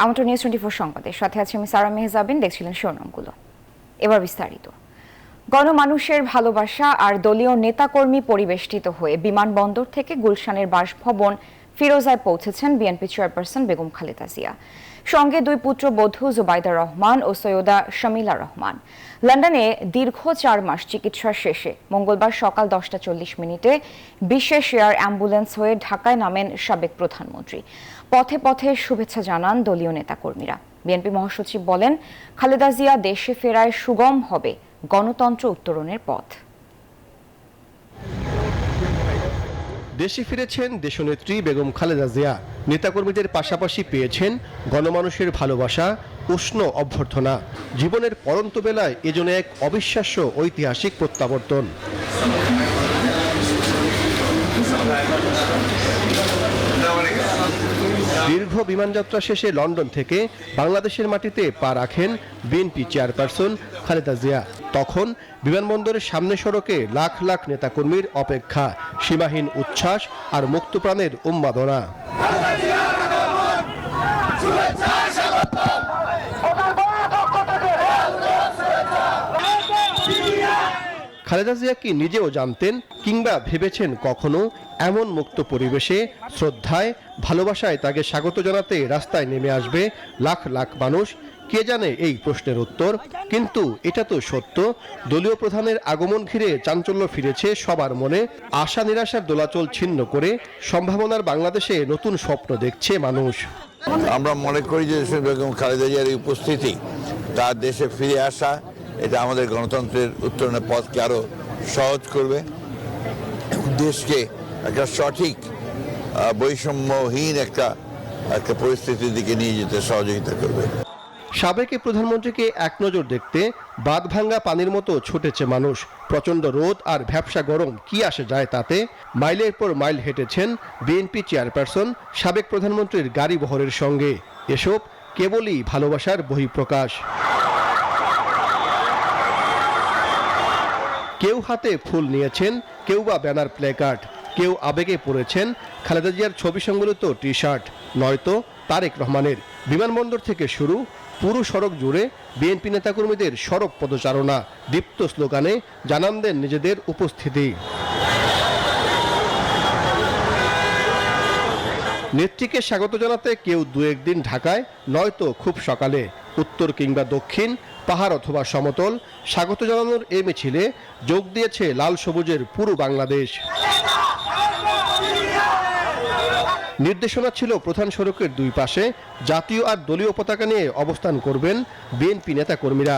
আমন্ত্রণ নিউজ 24 সংবাদের সাথে আছি আমি সারা মেহজাবিন। দেখছিলেন শিরোনামগুলো, এবার বিস্তারিত। গণমানুষের ভালোবাসা আর দলীয় নেতাকর্মী পরিবেষ্টিত হয়ে বিমানবন্দর থেকে গুলশানের বাসভবন ফিরোজায় পৌঁছেছেন বিএনপি চেয়ারপারসন বেগম খালেদা জিয়া। সঙ্গে দুই পুত্রবধূ জুবাইদা রহমান ও সৈয়দা শামিলা রহমান। লন্ডনে দীর্ঘ 4 মাস চিকিৎসা শেষে মঙ্গলবার সকাল 10:40 বিশেষ এয়ার অ্যাম্বুলেন্স হয়ে ঢাকায় নামেন সাবেক প্রধানমন্ত্রী। পথে পথে শুভেচ্ছা জানান দলীয় নেতাকর্মীরা। বিএনপি মহাসচিব বলেন, খালেদা জিয়া দেশে ফেরায় সুগম হবে গণতন্ত্র উত্তরণের পথ। দেশে ফিরেছেন দেশনেত্রী বেগম খালেদা জিয়া। নেতাকর্মীদের পাশাপাশি পেয়েছেন গণমানুষের ভালোবাসা, উষ্ণ অভ্যর্থনা। জীবনের পরন্ত বেলায় এজন্য এক অবিশ্বাস্য ঐতিহাসিক প্রত্যাবর্তন। দীর্ঘ বিমানযাত্রা শেষে লন্ডন থেকে বাংলাদেশের মাটিতে পা রাখেন বিএনপি চেয়ারপারসন খালেদা জিয়া। তখন বিমানবন্দরের সামনে সড়কে লাখ লাখ নেতাকর্মীর অপেক্ষা, সীমাহীন উচ্ছ্বাস আর মুক্তপ্রাণের উন্মাদনা। খালেদা জিয়া কি নিজেও জানতেন কিংবা ভেবেছেন কখনো এমন মুক্ত পরিবেশে শ্রদ্ধায় ভালোবাসায় তাকে স্বাগত জানাতে রাস্তায় নেমে আসবে লাখ লাখ মানুষ? কে জানে এই প্রশ্নের উত্তর। কিন্তু এটা তো সত্য, দলীয় প্রধানের আগমন ঘিরে চাঞ্চল্য ফিরেছে সবার মনে। আশা নিরাশার দোলাচল ছিন্ন করে সম্ভাবনার বাংলাদেশে নতুন স্বপ্ন দেখছে মানুষ। আমরা মনে করি যে বেগম খালেদা জিয়ার উপস্থিতি, তার দেশে ফিরে আসা, এটা আমাদের গণতন্ত্রের উত্তরণের পথকে আরো সহজ করবে, দেশকে একটা সঠিক বৈষম্যহীন একটা পরিস্থিতির দিকে নিয়ে যেতে সহযোগিতা করবে। সাবেক প্রধানমন্ত্রীকে এক নজর দেখতে বাঁধ ভাঙ্গা পানির মতো ছুটেছে মানুষ। প্রচন্ড রোদ আর ভ্যাপসা গরম, কি আসে যায় তাতে? মাইলের পর মাইল হেঁটেছেন বিএনপি চেয়ারপারসন সাবেক প্রধানমন্ত্রীর গাড়ি বহরের সঙ্গে। এসব কেবলই ভালোবাসার বহিঃপ্রকাশ। কেউ হাতে ফুল নিয়েছেন, কেউ বা ব্যানার প্লেকার্ড, কেউ আবেগে পড়েছেন খালেদা জিয়ার ছবি সংবলিত টি শার্ট, নয়তো তারেক রহমানের। বিমানবন্দর থেকে শুরু পুরো সড়ক জুড়ে বিএনপি নেতাকর্মীদের সড়ক পদচারণা, দীপ্ত স্লোগানে জানান দেন নিজেদের উপস্থিতি। নেত্রীকে স্বাগত জানাতে কেউ 2-1 দিন ঢাকায়, নয়তো খুব সকালে। উত্তর কিংবা দক্ষিণ, পাহাড় অথবা সমতল, স্বাগত জানানোর এই মিছিলে যোগ দিয়েছে লাল সবুজের পুরো বাংলাদেশ। নির্দেশনা ছিল প্রধান সড়কের দুই পাশে জাতীয় আর দলীয় পতাকা নিয়ে অবস্থান করবেন বিএনপি নেতাকর্মীরা।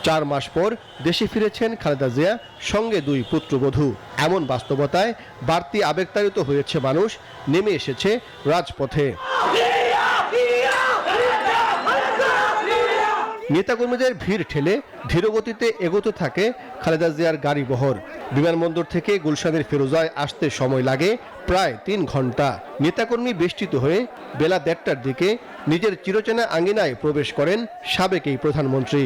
4 মাস পর দেশে ফিরেছেন খালেদা জিয়া, সঙ্গে দুই পুত্রবধূ। এমন বাস্তবতায় বাড়তি আবেগতাড়িত হয়েছে মানুষ, নেমে এসেছে রাজপথে। নেতাকর্মীদের ভিড় ঠেলে ধীরগতিতে এগোতে থাকে খালেদা জিয়ার গাড়ি বহর। বিমানবন্দর থেকে গুলশানের ফিরোজায় আসতে সময় লাগে প্রায় 3 ঘন্টা। নেতাকর্মী বেষ্টিত হয়ে বেলা 1:30টার দিকে নিজের চিরচেনা আঙ্গিনায় প্রবেশ করেন সাবেক এই প্রধানমন্ত্রী।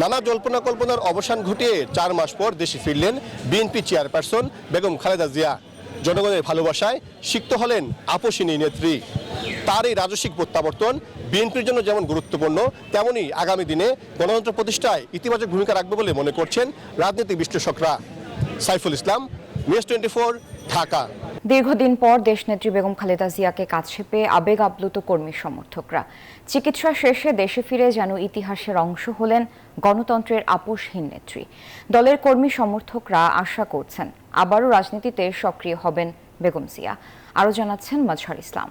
নানা জল্পনা কল্পনার অবসান ঘটিয়ে 4 মাস পর দেশে ফিরলেন বিএনপি চেয়ারপারসন বেগম খালেদা জিয়া। জনগণের ভালোবাসায় সিক্ত হলেন আপসিনী নেত্রী। তার এই রাজস্বিক প্রত্যাবর্তন বিএনপির জন্য যেমন গুরুত্বপূর্ণ, তেমনি আগামী দিনে গণতন্ত্র প্রতিষ্ঠায় ইতিবাচক ভূমিকা রাখবে বলে মনে করছেন রাজনীতি বিশ্লেষকরা। সাইফুল ইসলাম, নিউজ 24, ঢাকা। দীর্ঘদিন পর দেশনেত্রী বেগম খালেদা জিয়াকে কাছে পেয়ে আবেগ আপ্লুত কর্মী সমর্থকরা। চিকিৎসা শেষে দেশে ফিরে যেন ইতিহাসের অংশ হলেন গণতন্ত্রের আপোষহীন নেত্রী। দলের কর্মী সমর্থকরা আশা করছেন আবারও রাজনীতিতে সক্রিয় হবেন বেগম জিয়া। আরও জানাচ্ছেন মাজহার ইসলাম।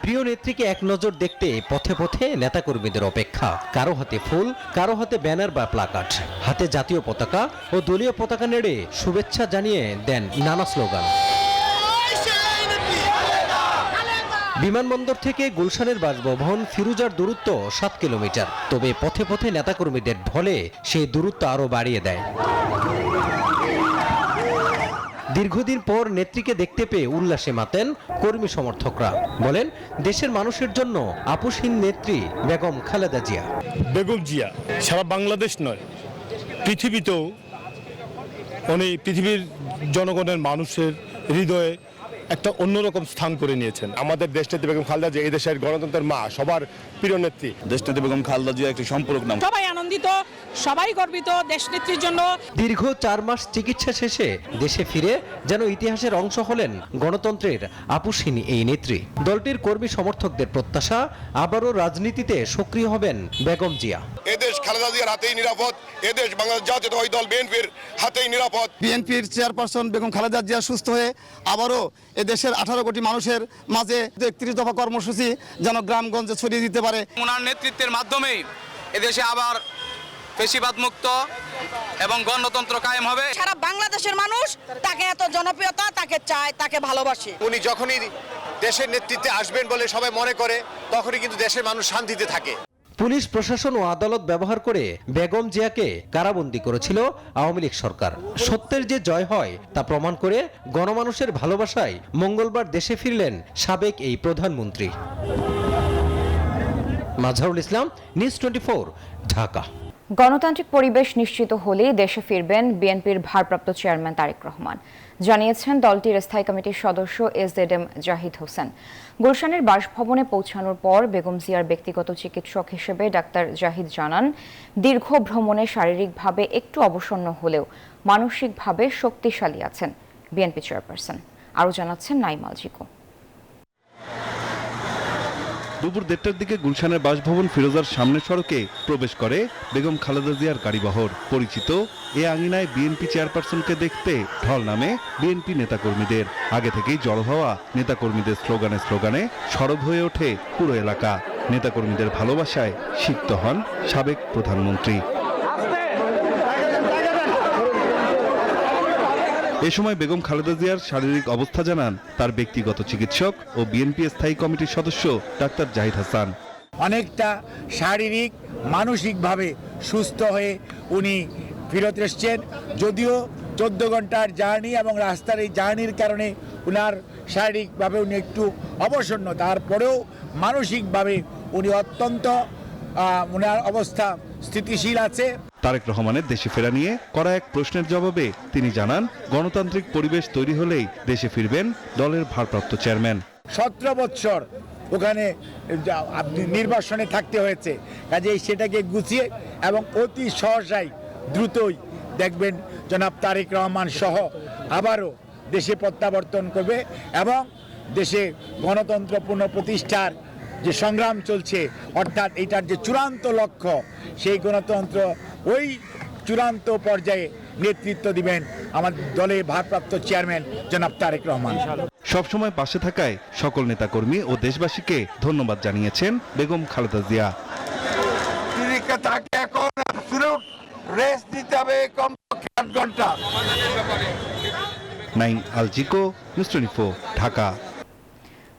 প্রিয় নেত্রীকে এক নজর দেখতে পথে পথে নেতাকর্মীদের অপেক্ষা। কারো হাতে ফুল, কারো হাতে ব্যানার বা প্লাকার্ড, হাতে জাতীয় পতাকা ও দলীয় পতাকা নেড়ে শুভেচ্ছা জানিয়ে দেন নানা স্লোগান। বিমানবন্দর থেকে গুলশানের বাসভবন ফিরোজার দূরত্ব 7 কিলোমিটার। তবে পথে পথে নেতাকর্মীদের ঢলে সেই দূরত্ব আরও বাড়িয়ে দেয়। দীর্ঘদিন পর নেত্রীকে দেখতে পেয়ে উল্লাসে মাতেন কর্মী সমর্থকরা। বলেন, দেশের মানুষের জন্য আপোষহীন নেত্রী বেগম খালেদা জিয়া। বেগম জিয়া সারা বাংলাদেশ নয়, পৃথিবীতেও উনি পৃথিবীর জনগণের মানুষের হৃদয়ে একটা অন্যরকম স্থান করে নিয়েছেন। আমাদের দেশনেত্রী বেগম খালেদা জিয়া এই দেশের গণতন্ত্রের মা, সবার প্রিয় নেত্রী। দেশনেত্রী বেগম খালেদা জিয়া একটি সম্পর্ক নাম। সবাই আনন্দিত, সবাই গর্বিত দেশনেত্রীর জন্য। দীর্ঘ 4 মাস চিকিৎসা শেষে দেশে ফিরে যেন ইতিহাসের অংশ হলেন গণতন্ত্রের আপসহীন এই নেত্রী। দলটির কর্মী সমর্থকদের প্রত্যাশা, আবারও রাজনীতিতে সক্রিয় হবেন বেগম জিয়া। এদেশ খালেদা জিয়ার হাতেই নিরাপদ, এদেশ বাংলাদেশ জাতীয়তাবাদী দল বিএনপির হাতেই নিরাপদ। বিএনপির চেয়ারপারসন বেগম খালেদা জিয়া সুস্থ হয়ে আবারও এদেশের 18 কোটি মানুষের মাঝে 31 দফা কর্মসূচি যেন গ্রামগঞ্জে ছড়িয়ে দিতে পারে। ওনার নেতৃত্বের মাধ্যমে এদেশে আবার ফ্যাসিবাদ মুক্ত এবং গণতন্ত্র কায়েম হবে। সারা বাংলাদেশের মানুষ তাকে এত জনপ্রিয়তা, তাকে চায়, তাকে ভালোবাসে। উনি যখনই দেশের নেতৃত্বে আসবেন বলে সবাই মনে করে, তখনই কিন্তু দেশের মানুষ শান্তিতে থাকে। পুলিশ প্রশাসন ও আদালত ব্যবহার করে বেগম জিয়াকে কারাবন্দী করেছিল আওয়ামী লীগ সরকার। সত্যের যে জয় হয় তা প্রমাণ করে গণমানুষের ভালোবাসায় মঙ্গলবার দেশে ফিরলেন সাবেক এই প্রধানমন্ত্রী। মাজহারুল ইসলাম, নিউজ 24, ঢাকা। গণতান্ত্রিক পরিবেশ নিশ্চিত হলেই দেশে ফিরবেন বিএনপির ভারপ্রাপ্ত চেয়ারম্যান তারেক রহমান, জানিয়েছেন দলটির স্থায়ী কমিটির সদস্য এসজেডএম জাহিদ হোসেন। গুলশানের বাসভবনে পৌঁছানোর পর বেগম জিয়ার ব্যক্তিগত চিকিৎসক হিসেবে ডাক্তার জাহিদ জানান, দীর্ঘ ভ্রমণে শারীরিকভাবে একটু অবসন্ন হলেও মানসিকভাবে শক্তিশালী আছেন বিএনপি চেয়ারপারসন। আরও জানাচ্ছেন নাইমাল জিকো। দুপুর 1:30টার দিকে গুলশানের বাসভবন ফিরোজার সামনের সড়কে প্রবেশ করে বেগম খালেদা জিয়ার গাড়িবহর। পরিচিত এ আঙিনায় বিএনপি চেয়ারপারসনকে দেখতে ঢল নামে বিএনপি নেতাকর্মীদের। আগে থেকেই জড়ো হওয়া নেতাকর্মীদের স্লোগানে সরব হয়ে ওঠে পুরো এলাকা। নেতাকর্মীদের ভালোবাসায় সিক্ত হন সাবেক প্রধানমন্ত্রী। এ সময় বেগম খালেদা জিয়ার শারীরিক অবস্থা জানান তার ব্যক্তিগত চিকিৎসক ও বিএনপি স্থায়ী কমিটির সদস্য ডাক্তার জাহিদ হাসান। অনেকটা শারীরিক মানসিকভাবে সুস্থ হয়ে উনি ফিরত এসছেন। যদিও 14 ঘন্টার জার্নি এবং রাস্তার এই জার্নির কারণে উনার শারীরিকভাবে উনি একটু অবসন্ন, তারপরেও মানসিকভাবে উনি অত্যন্ত উনার অবস্থা স্থিতিশীল আছে। তারেক রহমানের দেশে ফেরা নিয়ে করা এক প্রশ্নের জবাবে তিনি জানান, গণতান্ত্রিক পরিবেশ তৈরি হলেই দেশে ফিরবেন দলের ভারপ্রাপ্ত চেয়ারম্যান। 17 বছর ওখানে নির্বাসনে থাকতে হয়েছে, কাজেই সেটাকে গুছিয়ে এবং অতি সহসাই দ্রুতই দেখবেন জনাব তারেক রহমান সহ আবারও দেশে প্রত্যাবর্তন করবে এবং দেশে গণতন্ত্র পুনঃপ্রতিষ্ঠার যে সংগ্রাম চলছে, অর্থাৎ এটার যে চূড়ান্ত লক্ষ্য, সেই গণতন্ত্র ওই চূড়ান্ত পর্যায়ে নেতৃত্ব দিবেন আমাদের দলের ভারপ্রাপ্ত চেয়ারম্যান জনাব তারেক রহমান। সবসময় পাশে থাকায় সকল নেতাকর্মী ও দেশবাসীকে ধন্যবাদ জানিয়েছেন বেগম খালেদা জিয়া। তাকে এখন অ্যাবসলিউট রেস্ট দিতে হবে কমপক্ষে 8 ঘন্টা। নাইম আলজিকো, নিউজ 24, ঢাকা।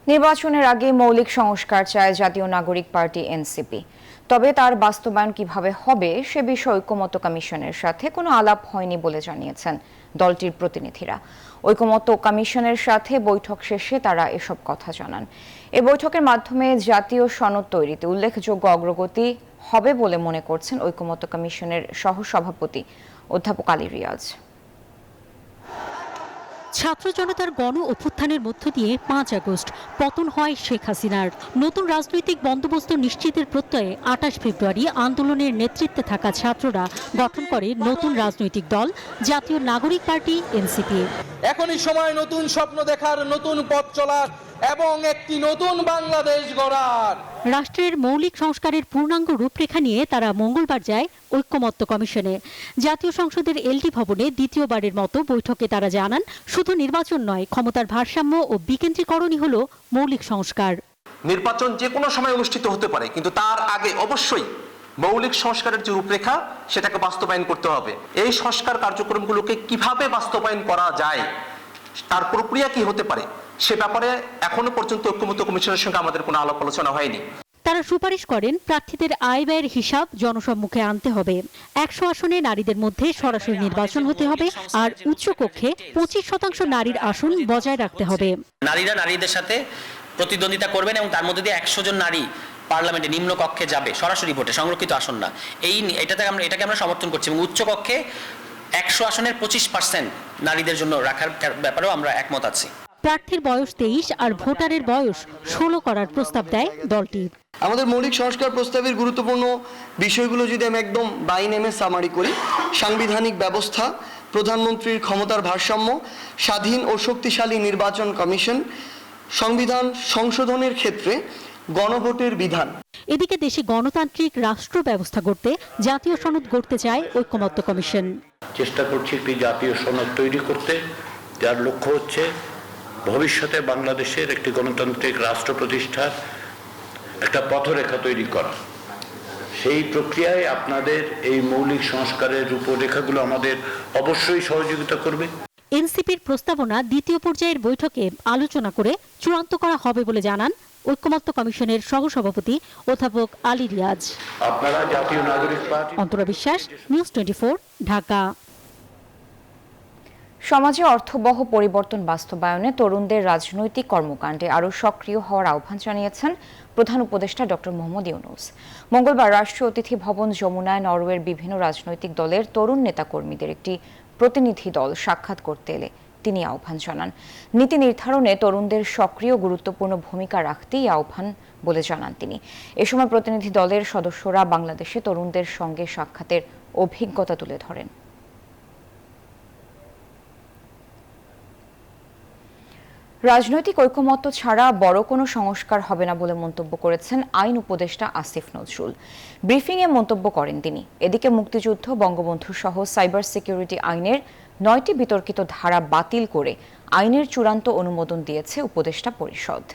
নির্বাচনের আগে মৌলিক সংস্কার চায় জাতীয় নাগরিক পার্টি এনসিপি। তবে তার বাস্তবায়ন কিভাবে হবে সে বিষয়ে ঐকমত্য কমিশনের সাথে কোনো আলাপ হয়নি বলে জানিয়েছেন দলটির প্রতিনিধিরা। ঐকমত্য কমিশনের সাথে বৈঠক শেষে তারা এসব কথা জানান। এই বৈঠকের মাধ্যমে জাতীয় সনদ তৈরিতে উল্লেখযোগ্য অগ্রগতি হবে বলে মনে করছেন ঐকমত্য কমিশনের সহসভাপতি অধ্যাপক আলী রিয়াজ। ছাত্র জনতার গণ অভ্যুত্থানের মধ্য দিয়ে 5 আগস্ট পতন হয় শেখ হাসিনার। নতুন রাজনৈতিক বন্দোবস্ত নিশ্চিতের প্রত্যয়ে 28 ফেব্রুয়ারি আন্দোলনের নেতৃত্বে থাকা ছাত্ররা গঠন করে নতুন রাজনৈতিক দল জাতীয় নাগরিক পার্টি এনসিপি। এখনই সময় নতুন স্বপ্ন দেখার, নতুন পথ চলার এবং একটি নতুন বাংলাদেশ গড়ার। রাষ্ট্রের মৌলিক সংস্কারের পূর্ণাঙ্গ রূপরেখা নিয়ে তারা মঙ্গলবার যায় ঐকমত্য কমিশনে। জাতীয় সংসদের এলডি ভবনে দ্বিতীয়বারের মতো বৈঠকে তারা জানান, শুধু নির্বাচন নয়, ক্ষমতার ভারসাম্য ও বিকেন্দ্রীকরণই হলো মৌলিক সংস্কার। নির্বাচন যে কোনো সময় অনুষ্ঠিত হতে পারে, কিন্তু তার আগে অবশ্যই মৌলিক সংস্কারের যে রূপরেখা সেটাকে বাস্তবায়ন করতে হবে। এই সংস্কার কার্যক্রমগুলোকে কিভাবে বাস্তবায়ন করা যায়, তার প্রক্রিয়া কি হতে পারে, সে ব্যাপারে এখনো পর্যন্ত ঐকমত্য কমিশনের সঙ্গে আমাদের কোনো আলাপ আলোচনা হয়নি। তারা সুপারিশ করেন, প্রার্থীদের আয় ব্যয়ের হিসাব জনসম্মুখে আনতে হবে। 100 আসনে নারীদের মধ্যে সরাসরি নির্বাচন হতে হবে, আর উচ্চকক্ষে 25% নারীর আসন বজায় রাখতে হবে। নারীরা নারীদের সাথে প্রতিদ্বন্দ্বিতা করবেন এবং তার মধ্যে দিয়ে 100 জন নারী পার্লামেন্টে নিম্ন কক্ষে যাবে সরাসরি ভোটে, সংরক্ষিত আসন না। এটাকে আমরা সমর্থন করছি এবং উচ্চকক্ষে 100 আসনের 25% নারীদের জন্য রাখার ব্যাপারেও আমরা একমত আছি। প্রার্থীর বয়স 23 আর ভোটারের বয়স 16 করার প্রস্তাব দেয় দলটি। আমাদের মৌলিক সংস্কার প্রস্তাবের গুরুত্বপূর্ণ বিষয়গুলো যদি আমি একদম বাই নেমে সামারি করি, সাংবিধানিক ব্যবস্থা, প্রধানমন্ত্রীর ক্ষমতার ভারসাম্য, স্বাধীন ও শক্তিশালী নির্বাচন কমিশন, সংবিধান সংশোধনের ক্ষেত্রে গণভোটের বিধান। এদিকে দেশে গণতান্ত্রিক রাষ্ট্র ব্যবস্থা গড়তে জাতীয় সনদ গড়তে চায় ঐকমত্য কমিশন। চেষ্টা করছি একটি জাতীয় সনদ তৈরি করতে, যার লক্ষ্য হচ্ছে ভবিষ্যতে বাংলাদেশের একটি গণতান্ত্রিক রাষ্ট্র প্রতিষ্ঠার একটা পথরেখা তৈরি করা। সেই প্রক্রিয়ায় আপনাদের এই মৌলিক সংস্কারের রূপরেখাগুলো আমাদের অবশ্যই সহযোগিতা করবে। এনসিপির প্রস্তাবনা দ্বিতীয় পর্যায়ের বৈঠকে আলোচনা করে চূড়ান্ত করা হবে বলে জানান ঐকমত্য কমিশনের সহসভাপতি অধ্যাপক আলী রিয়াজ। আপনারা জাতীয় নাগরিক পার্টি। অন্তরা বিশ্বাস, নিউজ 24, ঢাকা। সমাজে অর্থবহ পরিবর্তন বাস্তবায়নে তরুণদের রাজনৈতিক কর্মকাণ্ডে আরও সক্রিয় হওয়ার আহ্বান জানিয়েছেন প্রধান উপদেষ্টা ডক্টর মোহাম্মদ ইউনূস। মঙ্গলবার রাষ্ট্রীয় অতিথি ভবন যমুনায় নরওয়ের বিভিন্ন রাজনৈতিক দলের তরুণ নেতাকর্মীদের একটি প্রতিনিধি দল সাক্ষাৎ করতে এলে তিনি আহ্বান জানান। নীতি নির্ধারণে তরুণদের সক্রিয় গুরুত্বপূর্ণ ভূমিকা রাখতেই আহ্বান বলে জানান তিনি। এ সময় প্রতিনিধি দলের সদস্যরা বাংলাদেশে তরুণদের সঙ্গে সাক্ষাতের অভিজ্ঞতা তুলে ধরেন। রাজনৈতিক ঐকমত্য ছাড়া বড় কোনো সংস্কার হবে না বলে মন্তব্য করেছেন আইন উপদেষ্টা আসিফ নজরুল। ব্রিফিংয়ে মন্তব্য করেন তিনি। এদিকে মুক্তিযুদ্ধ, বঙ্গবন্ধু সহ সাইবার সিকিউরিটি আইনের 9টি বিতর্কিত ধারা বাতিল করে আইনের চূড়ান্ত অনুমোদন দিয়েছে উপদেষ্টা পরিষদ।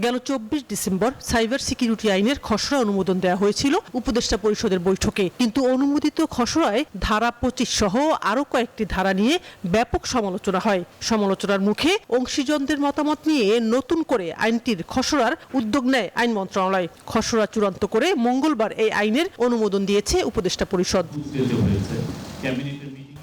গেল 24 ডিসেম্বর সাইবার সিকিউরিটি আইনের খসড়া অনুমোদন দেওয়া হয়েছিল উপদেষ্টা পরিষদের বৈঠকে, কিন্তু অনুমোদিত খসড়ায় ধারা 25 সহ আরও কয়েকটি ধারা নিয়ে ব্যাপক সমালোচনা হয়। সমালোচনার মুখে অংশীজনদের মতামত নিয়ে নতুন করে আইনটির খসড়ার উদ্যোগ নেয় আইন মন্ত্রণালয়। খসড়া চূড়ান্ত করে মঙ্গলবার এই আইনের অনুমোদন দিয়েছে উপদেষ্টা পরিষদ।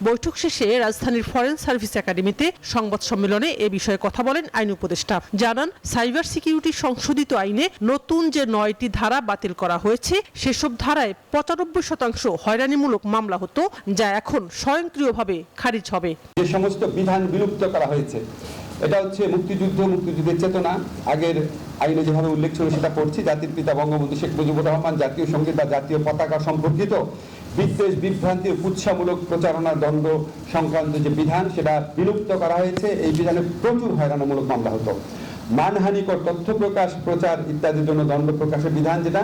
বৈঠক শেষে রাজধানীর ফরেন সার্ভিস একাডেমিতে সংবাদ সম্মেলনে এ বিষয়ে কথা বলেন আইন উপদেষ্টা। জানান, সাইবার সিকিউরিটি সংশোধিত আইনে নতুন যে 9টি ধারা বাতিল করা হয়েছে সেসব ধারায় 95% হয়রানিমূলক মামলা হতো, যা এখন স্বয়ংক্রিয়ভাবে খারিজ হবে। যে সমস্ত বিধান বিলুপ্ত করা হয়েছে, এটা হচ্ছে মুক্তিযুদ্ধ, মুক্তিযুদ্ধের চেতনা, আগের আইনে যেভাবে উল্লেখ ছিল সেটা পড়ছি, জাতির পিতা বঙ্গবন্ধু শেখ মুজিবুর রহমান, জাতীয় সঙ্গীত বা জাতীয় পতাকা সম্পর্কিত বিদ্বেষ, বিভ্রান্তি, কুৎসামূলক প্রচারণা, দণ্ড সংক্রান্ত যে বিধান সেটা বিলুপ্ত করা হয়েছে। এই বিধানে প্রচুর হয়রানিমূলক মামলা হতো। মানহানিকর তথ্য প্রকাশ, প্রচার ইত্যাদির জন্য দণ্ড প্রকাশের বিধান, যেটা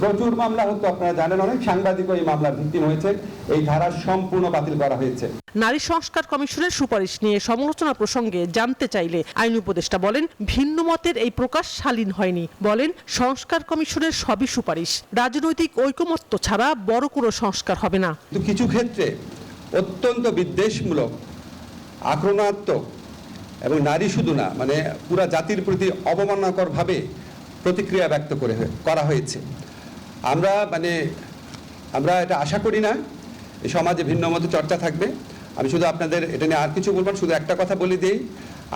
প্রচুর মামলা হতো। আপনারা জানেন, অনেক সাংবাদিকও এই মামলার ভিত্তিম হয়েছে। এই ধারা সম্পূর্ণ বাতিল করা হয়েছে। নারী সংস্কার কমিশনের সুপারিশ নিয়ে সমালোচনা প্রসঙ্গে জানতে চাইলে আইন উপদেষ্টা বলেন, ভিন্ন মতের এই প্রকাশ শালীন হয়নি। বলেন, সংস্কার কমিশনের সবই সুপারিশ, রাজনৈতিক ঐকমত্য ছাড়া বড় কোনো সংস্কার হবে না। কিছু ক্ষেত্রে অত্যন্ত বিদ্বেষমূলক, আক্রমণাত্মক এবং নারী শুধু না, মানে পুরা জাতির প্রতি অবমাননাকরভাবে প্রতিক্রিয়া ব্যক্ত করা হয়েছে। আমরা এটা আশা করি না এই সমাজে ভিন্ন মত চর্চা থাকবে। আমি শুধু আপনাদের এটা নিয়ে আর কিছু বলবো, শুধু একটা কথা বলে দিই,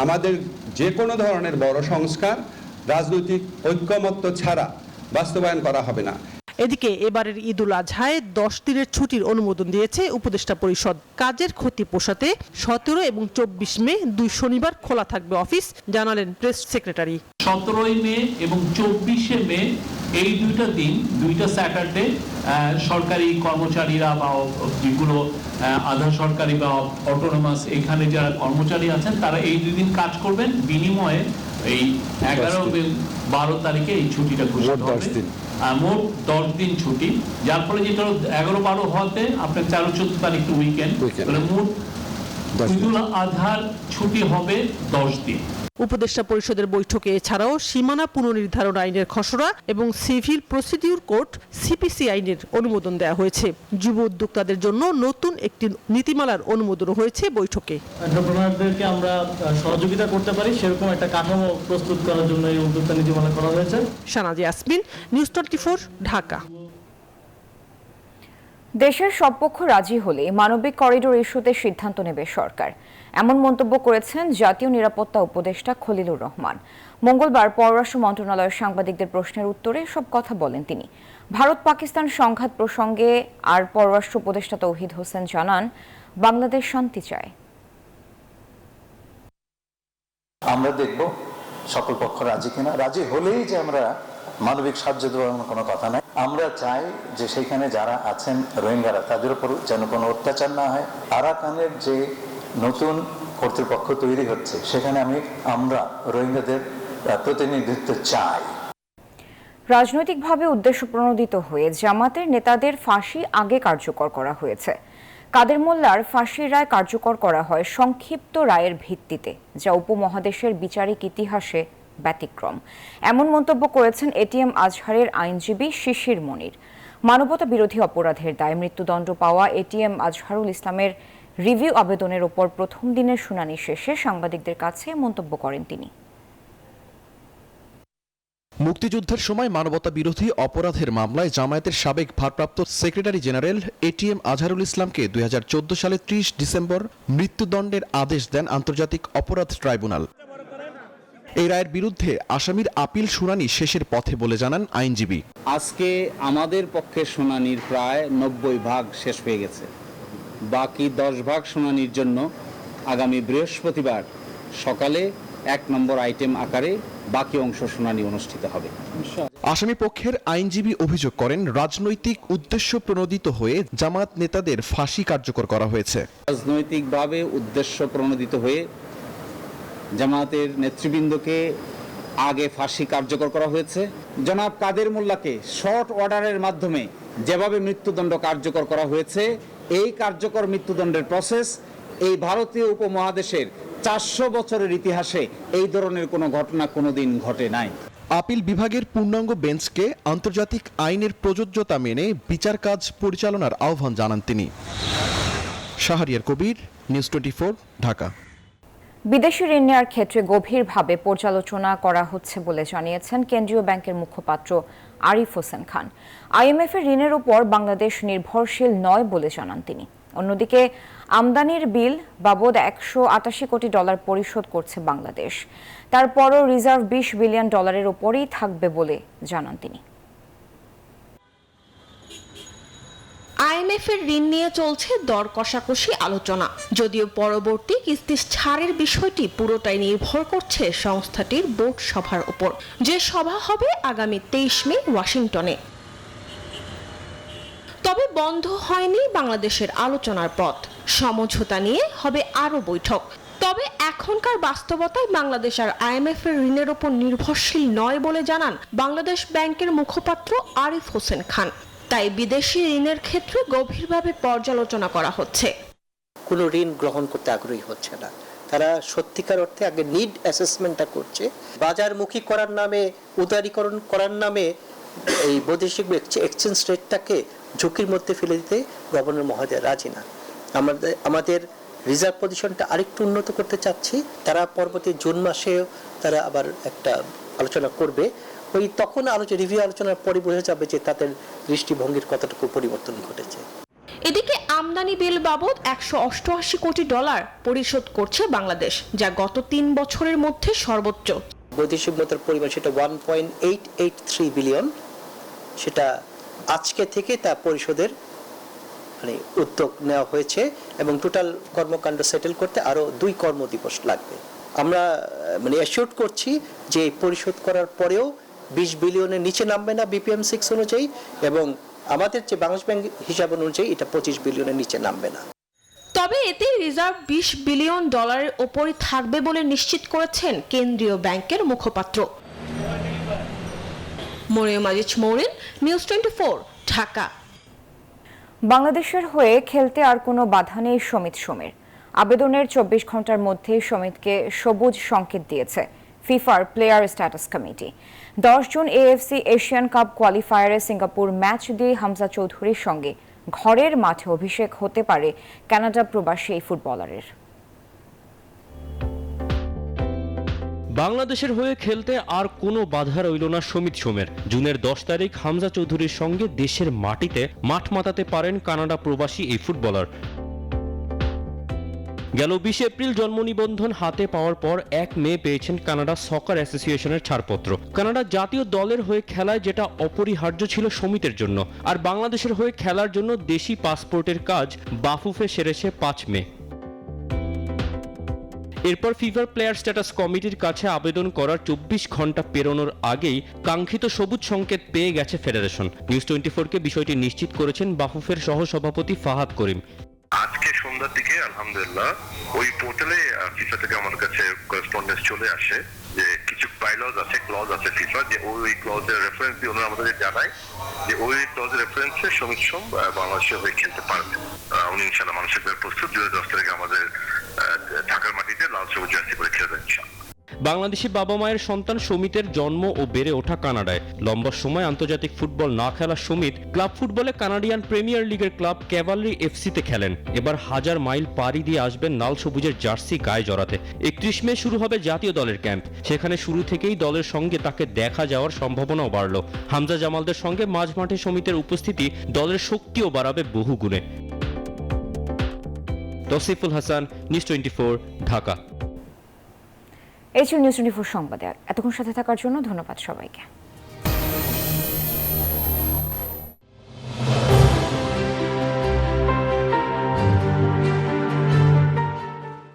আমাদের যে কোনো ধরনের বড় সংস্কার রাজনৈতিক ঐকমত্য ছাড়া বাস্তবায়ন করা হবে না। এদিকে এবারের ঈদুল আজহায় 10 দিনের ছুটির অনুমোদন দিয়েছে উপদেষ্টা পরিষদ। কাজের ক্ষতি পোষাতে 17 এবং 24 মে 2 শনিবার খোলা থাকবে অফিস, জানালেন প্রেস সেক্রেটারি। 17 মে এবং 24 মে এই দুইটা দিন, দুইটা স্যাটারডে সরকারি কর্মচারীরা বা যেগুলো আধা সরকারি বা অটোনমাস এখানে যারা কর্মচারী আছেন তারা এই 2 দিন কাজ করবেন, বিনিময়ে এই 11 এবং 12 তারিখে এই ছুটিটা ঘোষণা হবে। মোট 10 দিন ছুটি, যার ফলে যেটা 11-12 হওয়াতে আপনার 13-14 তারিখ উইকেন্ড, তাহলে মোট ঈদুল আজহার ছুটি হবে 10 দিন। উপদেষ্টা পরিষদের বৈঠকে এছাড়াও সীমানা পুনর্নির্ধারণ আইনের খসড়া এবং সিভিল প্রসিডিউর কোড সিপিসি আইনের অনুমোদন দেওয়া হয়েছে। যুব উদ্যোক্তাদের জন্য নতুন একটি নীতিমালার অনুমোদন হয়েছে বৈঠকে। এন্টারপ্রেনারদেরকে আমরা সহযোগিতা করতে পারি সেরকম একটা কাঠামো প্রস্তুত করার জন্য এই উদ্যোক্তা নীতিমালা করা হয়েছে। শানাজি ইয়াসমিন, নিউজ 24, ঢাকা। দেশের সব পক্ষ রাজি হলে মানবিক করিডোর ইস্যুতে সিদ্ধান্ত নেবে সরকার, এমন মন্তব্য করেছেন জাতীয় নিরাপত্তা উপদেষ্টা খলিলুর রহমান। মঙ্গলবার পররাষ্ট্র মন্ত্রণালয়ের সাংবাদিকদের প্রশ্নের উত্তরে সব কথা বলেন তিনি। ভারত পাকিস্তান সংঘাত প্রসঙ্গে আর পররাষ্ট্র উপদেষ্টা তৌহিদ হোসেন জানান, বাংলাদেশ শান্তি চায়। আমরা দেখব সকল পক্ষ রাজি কিনা। রাজি হলেই যে আমরা মানবিক সাহায্য দেওয়ার কোনো কথা নাই। আমরা চাই যে সেখানে যারা আছেন রোহিঙ্গারা, তাদের উপর যেন কোনো অত্যাচার না হয়। আরাকানের যে নতুন কর্তৃপক্ষ তৈরি হচ্ছে, সেখানে আমরা রোহিঙ্গাদের প্রতিনিধিত্ব চাই। রাজনৈতিকভাবে উদ্দেশ্য প্রণোদিত হয়ে জামাতের নেতাদের ফাঁসি আগে কার্যকর করা হয়েছে। কাদের মোল্লার ফাঁসির রায় কার্যকর করা হয় সংক্ষিপ্ত রায়ের ভিত্তিতে, যা উপমহাদেশের বিচারিক ইতিহাসে ব্যতিক্রম। এমন মন্তব্য করেছেন এটিএম আজহারের আইনজীবী শিশির মনির। মানবতা বিরোধী অপরাধের দায়ে মৃত্যুদণ্ড পাওয়া এটিএম আজহারুল ইসলামের রিভিউ আবেদনের ওপর প্রথম দিনের শুনানি শেষে সাংবাদিকদের কাছে মন্তব্য করেন তিনি। মুক্তিযুদ্ধের সময় মানবতা বিরোধী অপরাধের মামলায় জামায়াতের সাবেক ভারপ্রাপ্ত সেক্রেটারি জেনারেল এটিএম আজহারুল ইসলামকে 2014 সালে 30 ডিসেম্বর মৃত্যুদণ্ডের আদেশ দেন আন্তর্জাতিক অপরাধ ট্রাইব্যুনাল। এই রায়ের বিরুদ্ধে আসামির আপিল শুনানি শেষের পথে বলে জানান আইনজীবী। আজকে আমাদের পক্ষে শুনানির প্রায় 90 শেষ হয়ে গেছে। বাকি 10 শুনানির জন্য আগামী বৃহস্পতিবার সকালে 1 নম্বর আইটেম আকারে বাকি অংশ শুনানি অনুষ্ঠিত হবে। আসামি পক্ষের আইনজীবী অভিযোগ করেন, রাজনৈতিক উদ্দেশ্য প্রণোদিত হয়ে জামাত নেতাদের ফাঁসি কার্যকর করা হয়েছে। রাজনৈতিকভাবে উদ্দেশ্য প্রণোদিত হয়ে জামাতের নেতৃবৃন্দকে আগে ফাঁসি কার্যকর করা হয়েছে। জনাব কাদের মোল্লাকে শর্ট অর্ডারের মাধ্যমে যেভাবে মৃত্যুদণ্ড কার্যকর করা হয়েছে, এই কার্যকর মৃত্যুদণ্ডের প্রসেস এই ভারতীয় উপমহাদেশের 400 বছরের ইতিহাসে এই ধরনের কোনো ঘটনা কোনোদিন ঘটে নাই। আপিল বিভাগের পূর্ণাঙ্গ বেঞ্চকে আন্তর্জাতিক আইনের প্রযোজ্যতা মেনে বিচার কাজ পরিচালনার আহ্বান জানান তিনি। শাহরিয়ার কবির, নিউজ 24, ঢাকা। বিদেশি ঋণ নেওয়ার ক্ষেত্রে গভীরভাবে পর্যালোচনা করা হচ্ছে বলে জানিয়েছেন কেন্দ্রীয় ব্যাংকের মুখপাত্র আরিফ হোসেন খান। আইএমএফ এর ঋণের উপর বাংলাদেশ নির্ভরশীল নয় বলে জানান তিনি। অন্যদিকে আমদানির বিল বাবদ $188 কোটি পরিশোধ করছে বাংলাদেশ। তারপরও রিজার্ভ $20 বিলিয়ন উপরেই থাকবে বলে জানান তিনি। আইএমএফ এর ঋণ নিয়ে চলছে দর কষাকষি আলোচনা, যদিও পরবর্তী কিস্তি ছাড়ের বিষয়টি পুরোটাই নির্ভর করছে সংস্থাটির বোর্ড সভার উপর, যে সভা হবে আগামী 23 মে ওয়াশিংটনে। তবে বন্ধ হয়নি বাংলাদেশের আলোচনার পথ, সমঝোতা নিয়ে হবে আরও বৈঠক। তবে এখনকার বাস্তবতায় বাংলাদেশ আর আইএমএফ এর ঋণের উপর নির্ভরশীল নয় বলে জানান বাংলাদেশ ব্যাংকের মুখপাত্র আরিফ হোসেন খান। তাই বিদেশি ঋণের ক্ষেত্রে গভীরভাবে পর্যালোচনা করা হচ্ছে। কোনো ঋণ গ্রহণ করতে আগ্রহী হচ্ছে না, তারা সত্যিকার অর্থে আগে নিড অ্যাসেসমেন্টটা করছে। বাজারমুখী করার নামে, উদারীকরণ করার নামে এই বৈদেশিক এক্সচেঞ্জ রেটটাকে ঝুঁকির মধ্যে ফেলে দিতে গভর্নর মহোদয় রাজি না। আমাদের রিজার্ভ পজিশনটা আরেকটু উন্নত করতে চাচ্ছি। তারা পরবর্তী জুন মাসে তারা আবার একটা আলোচনা করবে। ওই তখন রিভিউ আলোচনার পরে বোঝা যাবে যে তাদের দৃষ্টিভঙ্গির কতটুকু পরিবর্তন ঘটেছে। এদিকে আমদানি বিল বাবদ $188 কোটি পরিশোধ করছে বাংলাদেশ, যা গত 3 বছরের মধ্যে সর্বোচ্চ। বৈদেশিক মুদ্রার পরিমাণ সেটা 1.883 বিলিয়ন। সেটা আজকে থেকে তা পরিশোধের উদ্যোগ নেওয়া হয়েছে এবং টোটাল কর্মকাণ্ড সেটেল করতে আরো 2 কর্মদিবস লাগবে। আমরা অ্যাসিওর করছি যে পরিশোধ করার পরেও 20 বিলিয়নের নিচে নামবে না BPM 6 অনুযায়ী, এবং আমাদের যে বাংলাদেশ ব্যাংক হিসাব অনুযায়ী এটা 25 বিলিয়নের নিচে নামবে না। তবে এতে রিজার্ভ $20 বিলিয়ন উপরে থাকবে বলে নিশ্চিত করেছেন কেন্দ্রীয় ব্যাংকের মুখপাত্র। মরিয়ম আজিজ মৌরিন, নিউজ 24, ঢাকা। বাংলাদেশের হয়ে খেলতে আর কোনো বাধা নেই সমিত সোমের। আবেদনের 24 ঘন্টার মধ্যে সমিতকে সবুজ সংকেত দিয়েছে ফিফার প্লেয়ার স্ট্যাটাস কমিটি। 10 জুন AFC এশিয়ান কাপ কোয়ালিফায়ারে সিঙ্গাপুর ম্যাচ দিয়ে হামজা চৌধুরীর সঙ্গে ঘরের মাঠে অভিষেক হতে পারে কানাডা প্রবাসী এই ফুটবলারের। বাংলাদেশের হয়ে খেলতে আর কোনো বাধা রইল না সমিত সোমের। জুনের 10 তারিখ হামজা চৌধুরীর সঙ্গে দেশের মাটিতে মাঠ মাতাতে পারেন কানাডা প্রবাসী এই ফুটবলার। গেল 20 এপ্রিল জন্ম নিবন্ধন হাতে পাওয়ার পর 1 মে পেয়েছেন কানাডা সকার অ্যাসোসিয়েশনের ছাড়পত্র। কানাডা জাতীয় দলের হয়ে খেলায় যেটা অপরিহার্য ছিল সমিতের জন্য, আর বাংলাদেশের হয়ে খেলার জন্য দেশি পাসপোর্টের কাজ বাফুফে সেরেছে 5 মে। এরপর ফিফার প্লেয়ার স্ট্যাটাস কমিটির কাছে আবেদন করার 24 ঘন্টা পেরোনোর আগেই কাঙ্ক্ষিত সবুজ সংকেত পেয়ে গেছে ফেডারেশন। নিউজ 24-কে বিষয়টি নিশ্চিত করেছেন বাফুফের সহসভাপতি ফাহাদ করিম। আজকে সন্ধ্যার দিকে আলহামদুলিল্লাহ ওই পোর্টালে ফিফা থেকে আমাদের কাছে করেসপন্ডেন্স চলে আসে যে কিছু বাইলজ আছে, ক্লজ আছে ফিফা, যে ওই ক্লজের রেফারেন্স দিয়ে ওনারা আমাদের জানায় যে ওই ক্লজের রেফারেন্সে শ্রমিক শ্রম বাংলাদেশে হয়ে খেলতে পারবে। উনি ইনশাল্লাহ মানসিকভাবে প্রস্তুত, 2010 তারিখে আমাদের ঢাকার মাটিতে লাল সবুজ জার্সি করে খেলবেন ইনশাল্লাহ। বাংলাদেশি বাবা মায়ের সন্তান সুমিতের জন্ম ও বেড়ে ওঠা কানাডায়। লম্বা সময় আন্তর্জাতিক ফুটবল না খেলা সুমিত ক্লাব ফুটবলে কানাডিয়ান প্রিমিয়ার লিগের ক্লাব ক্যাভালরি এফসিতে খেলেন। এবার 1000 মাইল পাড়ি দিয়ে আসবেন লাল সবুজের জার্সি গায়ে জড়াতে। 31 মে শুরু হবে জাতীয় দলের ক্যাম্প। সেখানে শুরু থেকেই দলের সঙ্গে তাকে দেখা যাওয়ার সম্ভাবনাও বাড়ল। হামজা জামালদের সঙ্গে মাঝ মাঠে সুমিতের উপস্থিতি দলের শক্তিও বাড়াবে বহু গুণে। তৌসিফুল হাসান, নিউজ 24, ঢাকা। এই ছিল নিউজ 24 সংবাদে। এতক্ষণ সাথে থাকার জন্য ধন্যবাদ সবাইকে।